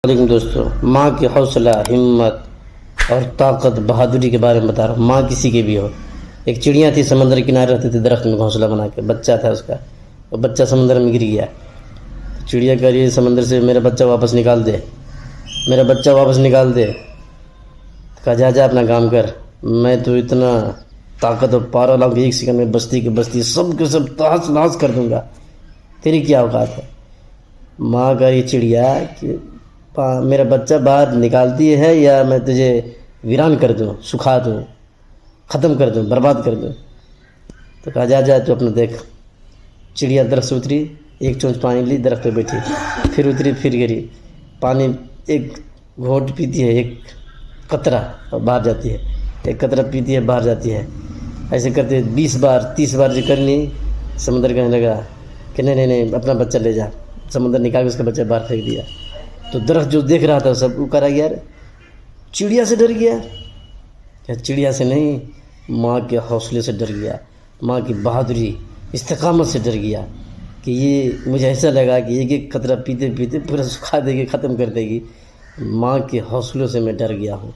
علیکم دوستو، ماں کی حوصلہ، ہمت اور طاقت، بہادری کے بارے میں بتا رہا ہوں۔ ماں کسی کی بھی ہو۔ ایک چڑیا تھی، سمندر کے کنارے رہتی تھی، درخت میں گھونسلہ بنا کے، بچہ تھا اس کا، وہ بچہ سمندر میں گر گیا۔ چڑیا کہہ رہی ہے سمندر سے، میرا بچہ واپس نکال دے، میرا بچہ واپس نکال دے۔ کہا جا جا اپنا کام کر، میں تو اتنا طاقت اور پاور لاؤں کہ ایک سیکنڈ میں بستی کی بستی سب کے سب تحس نحس کر دوں گا، تیری کیا اوقات ہے؟ ماں کہہ رہی چڑیا کہ میرا بچہ باہر نکالتی ہے یا میں تجھے ویران کر دوں، سکھا دوں، ختم کر دوں، برباد کر دوں؟ تو کہا جا جا تو اپنا دیکھ۔ چڑیا درخت سے اتری، ایک چونچ پانی لی، درخت پہ بیٹھی، پھر اتری، پھر گری، پانی ایک گھونٹ پیتی ہے، ایک قطرہ اور باہر جاتی ہے، ایک قطرہ پیتی ہے، باہر جاتی ہے۔ ایسے کرتے 20 بار 30 بار جو کرنی، سمندر کہنے لگا کہ نہیں نہیں نہیں، اپنا بچہ لے جا۔ سمندر نکال کے اس کا بچہ باہر پھینک دیا۔ تو درخت جو دیکھ رہا تھا سب، وہ کہہ رہا یار چڑیا سے ڈر گیا کیا؟ چڑیا سے نہیں، ماں کے حوصلے سے ڈر گیا، ماں کی بہادری، استقامت سے ڈر گیا کہ یہ مجھے ایسا لگا کہ ایک ایک قطرہ پیتے پیتے پورا سکھا دے گی، ختم کر دے گی۔ ماں کے حوصلوں سے میں ڈر گیا ہوں۔